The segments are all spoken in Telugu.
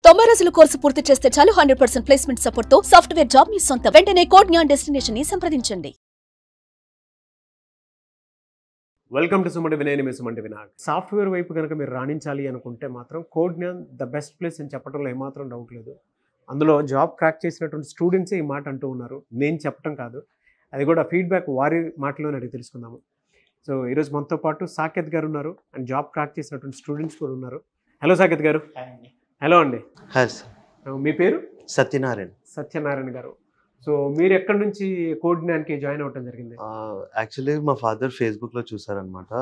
90 రోజుల కోర్సు పూర్తి చేస్తే చాలు 100% ప్లేస్మెంట్ సపోర్ట్ తో సాఫ్ట్వేర్ జాబ్ మీ సొంతం. వెంటనే కోడ్ జ్ఞాన్ డెస్టినేషన్ ని సంప్రదించండి. వెల్కమ్ టు సుమంటి వినయ్ మీ సుమంటి వినాయక్. సాఫ్ట్వేర్ వైపు కనుక మీరు రాణించాలి అనుకుంటే మాత్రం Codegnan the best place అని చెప్పడంలో ఏమాత్రం డౌట్ లేదు. అందులో జాబ్ క్రాక్ చేసినటువంటి స్టూడెంట్సే ఈ మాట అంటూ ఉన్నారు, నేను చెప్పడం కాదు. అది కూడా ఫీడ్బ్యాక్ వారి మాటలోనే అడిగి తెలుసుకుందాము. సో ఈరోజు మనతో పాటు సాకేత్ గారు ఉన్నారు అండ్ జాబ్ క్రాక్ చేసినటువంటి స్టూడెంట్స్ కూడా ఉన్నారు. హలో సాకేత్ గారు. హలో అండి. మీ పేరు? సత్యనారాయణ గారు. సో మీరు ఎక్కడి నుంచి కోడ్ జ్ఞాన్కి జాయిన్ అవ్వడం జరిగింది? యాక్చువల్లీ మా ఫాదర్ ఫేస్బుక్లో చూసారనమాట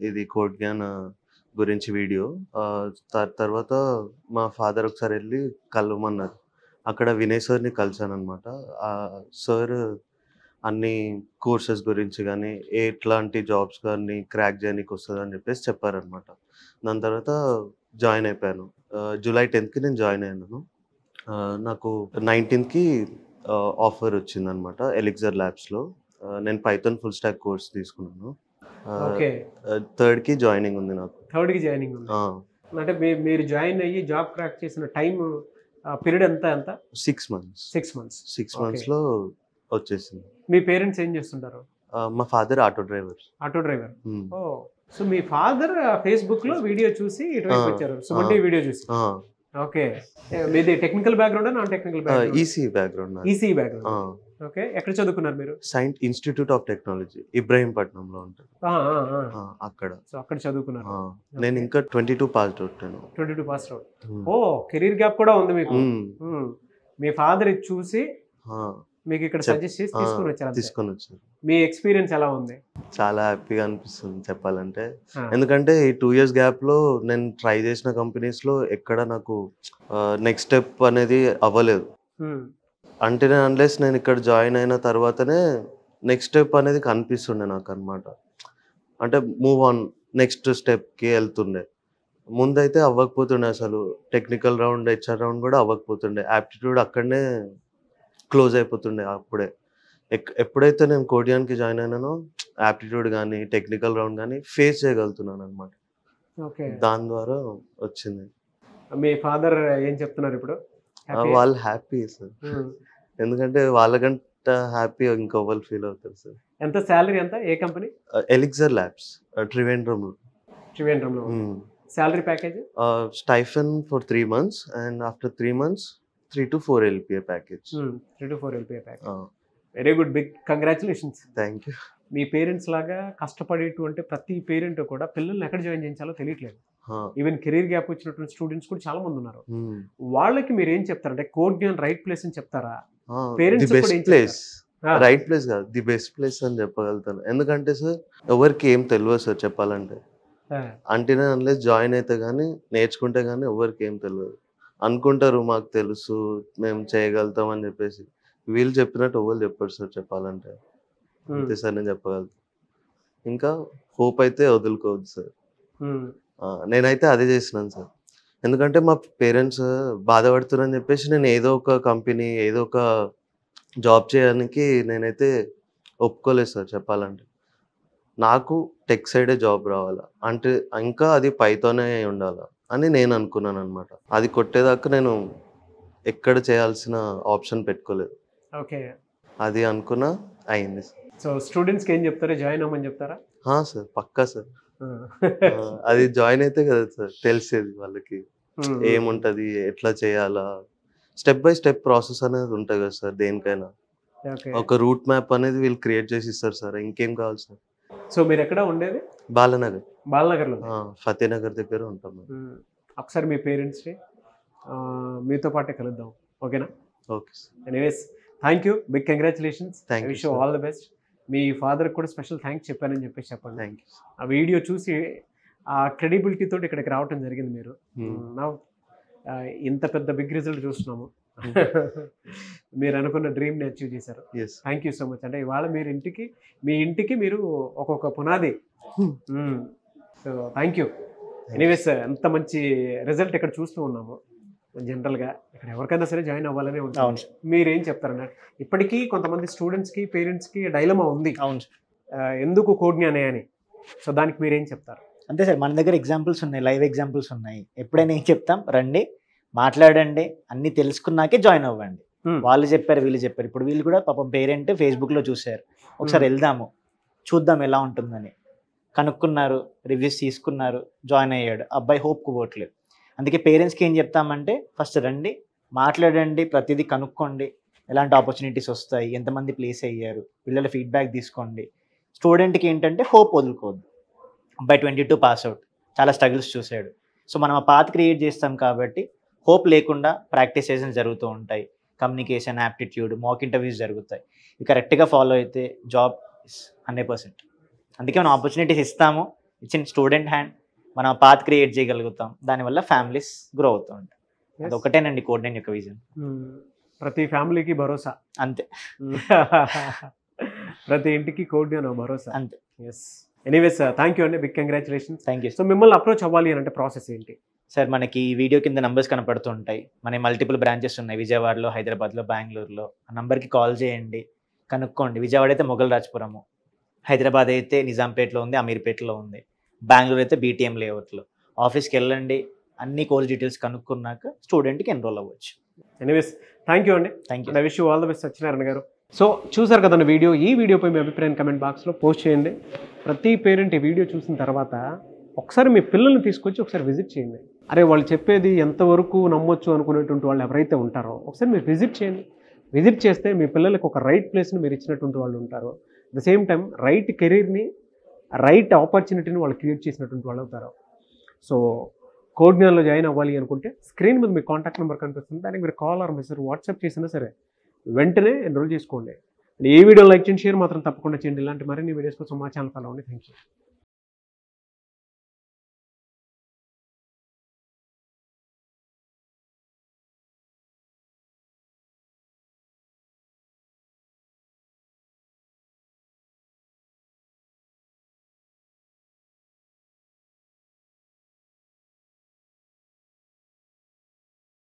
ఇది కోడ్ జ్ఞాన్ గురించి వీడియో. తర్వాత మా ఫాదర్ ఒకసారి వెళ్ళి కలవమన్నారు. అక్కడ వినయ్ సార్ని కలిసానమాట. సార్ అన్ని కోర్సెస్ గురించి కానీ ఎట్లాంటి జాబ్స్ కానీ క్రాక్ చేయడానికి వస్తుంది అని చెప్పేసి చెప్పారనమాట. దాని తర్వాత జాయిన్ అయిపోయాను. జూలై 10th నేను జాయిన్ అయ్యాను. నాకు 19th ఆఫర్ వచ్చిందనమాట ఎలిక్సర్ ల్యాబ్స్లో. నేను పైథాన్ ఫుల్ స్టాక్ కోర్స్ తీసుకున్నాను. 3rd జాయినింగ్ ఉంది నాకు. 3rd జాయినింగ్ ఉంది. అంటే మీరు జాయిన్ అయ్యి జాబ్ క్రాక్ చేసిన టైం పీరియడ్ ఎంత? 6 months. 6 monthsలో వచ్చేసింది. మీ పేరెంట్స్ ఏం చేస్తుంటారు? మా father auto driver. Oh, so మీ ఫాదర్ ఫేస్బుక్ లో వీడియో చూసి ఇటువైపు వచ్చారు, సుమంటి వీడియో చూసి. ఓకే, మీది technical background non technical background? EC background. Okay, ఎక్కడ చదువుకున్నారు మీరు? సైన్స్ ఇన్స్టిట్యూట్ ఆఫ్ టెక్నాలజీ ఇబ్రహీంపట్నంలో ఉంటుంది, అక్కడ. సో అక్కడ చదువుకున్నారు. నేను ఇంకా 22 passed out. 22 passed out. Oh, career gap కూడా ఉంది మీకు. మీ ఫాదర్ ఇది చూసి మీకు ఇక్కడ సజెస్ట్ చేసి తీసుకొని వచ్చారు. మీ ఎక్స్పీరియన్స్ ఎలా ఉంది? చాలా హ్యాపీగా అనిపిస్తుంది చెప్పాలంటే. ఎందుకంటే ఈ 2 years గ్యాప్లో నేను ట్రై చేసిన కంపెనీస్లో ఎక్కడ నాకు నెక్స్ట్ స్టెప్ అనేది అవ్వలేదు. అంటే అన్లెస్ నేను ఇక్కడ జాయిన్ అయిన తర్వాతనే నెక్స్ట్ స్టెప్ అనేది కనిపిస్తుండే నాకు అనమాట. అంటే మూవ్ ఆన్ నెక్స్ట్ స్టెప్కి వెళ్తుండే. ముందైతే అవ్వకపోతుండే, అసలు టెక్నికల్ రౌండ్ హెచ్ఆర్ రౌండ్ కూడా అవ్వకపోతుండే. యాప్టిట్యూడ్ అక్కడనే క్లోజ్ అయిపోతుండే. అప్పుడే ఎప్పుడైతే నేను కోడ్ జ్ఞాన్కి జాయిన్ అయినానో యాప్టిట్యూడ్ కానీ టెక్నికల్ రౌండ్ కానీ ఫేస్ చేయగలుగుతున్నాను అనమాట. దాని ద్వారా వచ్చింది. మీ ఫాదర్ ఏం చెప్తున్నారు ఇప్పుడు? వాళ్ళు హ్యాపీ సార్, ఎందుకంటే వాళ్ళకంటే హ్యాపీ ఇంకొకరు ఫీల్ అవుతారు సార్. ఎంత సాలరీ? ఎంత? ఏ కంపెనీ? ఎలిక్సర్ ల్యాబ్స్, త్రివేంద్రంలో. Salary package? Stipend for 3 months and after 3 months 3 to 4 LPA package. 3 to 4 LPA package. Very good, big congratulations. Thank you. మీ పేరెంట్స్ లాగా కష్టపడేటువంటి ప్రతి పేరెంట్ కూడా పిల్లల్ని ఎక్కడ జాయిన్ చేయించాలో తెలియట్లేదు. ఈవెన్ కెరీర్ గ్యాప్ వచ్చినటువంటి స్టూడెంట్స్ కూడా చాలా మంది ఉన్నారు. వాళ్ళకి మీరు ఏం చెప్తారు? అంటే కోడ్ జ్ఞాన్ రైట్ ప్లేస్ అని చెప్తారా? పేరెంట్స్ రైట్ ప్లేస్ కాదు, ది బెస్ట్ ప్లేస్ అని చెప్పగలుగుతాను. ఎందుకంటే సార్ ఎవరికి ఏం తెలియదు సార్ చెప్పాలంటే. అంటే అన్లెస్ జాయిన్ అయితే కానీ నేర్చుకుంటే కానీ ఎవరికి ఏం తెలియదు. అనుకుంటారు మాకు తెలుసు మేము చేయగలుగుతాం అని చెప్పేసి. వీళ్ళు చెప్పినట్టు ఎవరు చెప్పారు సార్ చెప్పాలంటే. అంతే సార్ నేను చెప్పగలుగుతాను. ఇంకా హోప్ అయితే వదులుకోవద్దు సార్. నేనైతే అదే చేసినాను సార్. ఎందుకంటే మా పేరెంట్స్ బాధపడుతున్నారని చెప్పేసి నేను ఏదో ఒక కంపెనీ ఏదో ఒక జాబ్ చేయడానికి నేనైతే ఒప్పుకోలేదు సార్ చెప్పాలంటే. నాకు టెక్ సైడే జాబ్ రావాలా అంటే ఇంకా అది పైతోనే ఉండాలా అని నేను అనుకున్నాను అనమాట. అది కొట్టేదాకా నేను ఎక్కడ చేయాల్సిన ఆప్షన్ పెట్టుకోలేదు. ఓకే, అది అనుకున్నా అయింది. సో స్టూడెంట్స్కి ఏం చెప్తారా? జాయిన్ అవ్వమని చెప్తారా? సార్ పక్కా సార్. అది జాయిన్ అయితే కదా సార్ తెలిసేది వాళ్ళకి ఏముంటది, ఎట్లా చేయాలా, స్టెప్ బై స్టెప్ ప్రాసెస్ అనేది ఉంటుంది కదా సార్. దేనికైనా ఒక రూట్ మ్యాప్ అనేది వీళ్ళు క్రియేట్ చేసి ఇస్తారు సార్. ఇంకేం కావాలి సార్. సో మీరు ఎక్కడ ఉండేది? బాలనగర్లో, ఫతేనగర్ దగ్గర ఉంటాం. ఒకసారి మీ పేరెంట్స్ని మీతో పాటే కలుద్దాం, ఓకేనా? Okay sir. Anyways, thank you, big congratulations. Wish you all the best. మీ ఫాదర్కి కూడా స్పెషల్ థ్యాంక్స్ చెప్పానని చెప్పేసి చెప్పండి. Thank you. ఆ వీడియో చూసి ఆ క్రెడిబిలిటీ తోటి ఇక్కడికి రావడం జరిగింది. మీరు నా ఇంత పెద్ద బిగ్ రిజల్ట్ చూస్తున్నాము. మీరు అనుకున్న డ్రీమ్ని అచీవ్ చేశారు. Thank you so much. అంటే ఇవాళ మీ ఇంటికి మీరు ఒక్కొక్క పునాది. So thank you. ఎనీవేస్, ఎంత మంచి రిజల్ట్ ఇక్కడ చూస్తూ ఉన్నాము. జనరల్గా ఇక్కడ ఎవరికైనా సరే జాయిన్ అవ్వాలనే ఉంటుంది. మీరేం చెప్తారన్న? ఇప్పటికీ కొంతమంది స్టూడెంట్స్కి పేరెంట్స్కి డైలమా ఉంది, ఎందుకు కోడ్ జ్ఞానే అని. సో దానికి మీరేం చెప్తారు? అంతే సార్, మన దగ్గర ఎగ్జాంపుల్స్ ఉన్నాయి, లైవ్ ఎగ్జాంపుల్స్ ఉన్నాయి. ఎప్పుడైనా ఏం చెప్తాం, రండి మాట్లాడండి, అన్ని తెలుసుకున్నాకే జాయిన్ అవ్వండి. Hmm. వాళ్ళు చెప్పారు, వీళ్ళు చెప్పారు. ఇప్పుడు వీళ్ళు కూడా పాపం పేరెంట్ ఫేస్బుక్లో చూశారు, ఒకసారి వెళ్దాము చూద్దాం ఎలా ఉంటుందని కనుక్కున్నారు, రివ్యూస్ తీసుకున్నారు, జాయిన్ అయ్యాడు. అబ్బాయి హోప్కు పోవట్లేదు. అందుకే పేరెంట్స్కి ఏం చెప్తామంటే ఫస్ట్ రండి, మాట్లాడండి, ప్రతిదీ కనుక్కోండి, ఎలాంటి ఆపర్చునిటీస్ వస్తాయి, ఎంతమంది ప్లేస్ అయ్యారు, పిల్లల ఫీడ్బ్యాక్ తీసుకోండి. స్టూడెంట్కి ఏంటంటే హోప్ వదులుకోవద్దు. అబ్బాయి 22 పాస్ అవుట్, చాలా స్ట్రగుల్స్ చూశాడు. సో మనం ఆ పాత్ క్రియేట్ చేస్తాం కాబట్టి హోప్ లేకుండా ప్రాక్టీస్ సెషన్స్ జరుగుతూ ఉంటాయి, కమ్యూనికేషన్, యాప్టిట్యూడ్, మాక్ ఇంటర్వ్యూస్ జరుగుతాయి. ఇవి కరెక్ట్గా ఫాలో అయితే జాబ్ 100%. అందుకే మనం ఆపర్చునిటీస్ ఇస్తాము, ఇచ్చిన స్టూడెంట్ హ్యాండ్ మనం పాత్ క్రియేట్ చేయగలుగుతాం, దానివల్ల ఫ్యామిలీస్ గ్రో అవుతూ ఉంటాయి. అది ఒకటేనండి కోడ్9 యొక్క విజన్. ప్రతి ఫ్యామిలీకి భరోసా, అంతే. ప్రతి ఇంటికి కోడ్9 భరోసా, అంతే. ఎస్. ఎనీవేస్ థ్యాంక్ యూ అండి, big congratulations. Thank you. So మిమ్మల్ని అప్రోచ్ అవ్వాలి అని అంటే ప్రాసెస్ ఏంటి? సార్ మనకి వీడియో కింద నంబర్స్ కనపడుతూ ఉంటాయి. మన మల్టిపుల్ బ్రాంచెస్ ఉన్నాయి, విజయవాడలో, హైదరాబాద్లో, బెంగళూరులో. ఆ నంబర్కి కాల్ చేయండి, కనుక్కోండి. విజయవాడ అయితే మొగల్ రాజపురము, హైదరాబాద్ అయితే నిజాంపేటలో ఉంది, అమీర్పేటలో ఉంది, బెంగళూరు అయితే BTM లేఅవుట్లో. ఆఫీస్కి వెళ్ళండి, అన్ని కోర్స్ డీటెయిల్స్ కనుక్కున్నాక స్టూడెంట్కి ఎన్రోల్ అవ్వచ్చు. ఎనీవేస్ థ్యాంక్ యూ అండి. Thank you. I wish you all the best Satyanarayana గారు. సో చూసారు కదండి వీడియో. ఈ వీడియోపై మీ అభిప్రాయం కమెంట్ బాక్స్లో పోస్ట్ చేయండి. ప్రతి పేరెంట్ ఈ వీడియో చూసిన తర్వాత ఒకసారి మీ పిల్లల్ని తీసుకొచ్చి ఒకసారి విజిట్ చేయండి. అరే వాళ్ళు చెప్పేది ఎంతవరకు నమ్మొచ్చు అనుకునేటువంటి వాళ్ళు ఎవరైతే ఉంటారో ఒకసారి మీరు విజిట్ చేయండి. విజిట్ చేస్తే మీ పిల్లలకు ఒక రైట్ ప్లేస్ని మీరు ఇచ్చినటువంటి వాళ్ళు ఉంటారు. At the same time right కెరీర్ని, రైట్ ఆపర్చునిటీని వాళ్ళు క్రియేట్ చేసినటువంటి వాళ్ళు అవుతారు. సో కోడ్9లో జాయిన్ అవ్వాలి అనుకుంటే స్క్రీన్ మీద మీ కాంటాక్ట్ నెంబర్ కనిపిస్తుంది, దానికి మీరు కాల్ ఆర్ మెసేజ్ వాట్సాప్ చేసినా సరే వెంటనే ఎన్రోల్ చేసుకోండి. ఈ వీడియో లైక్ చేయండి, షేర్ మాత్రం తప్పకుండా చేయండి. ఇలాంటి మరిన్ని వీడియోస్ కోసం మా ఛానల్ ఫాలో అవ్వండి. Thank you.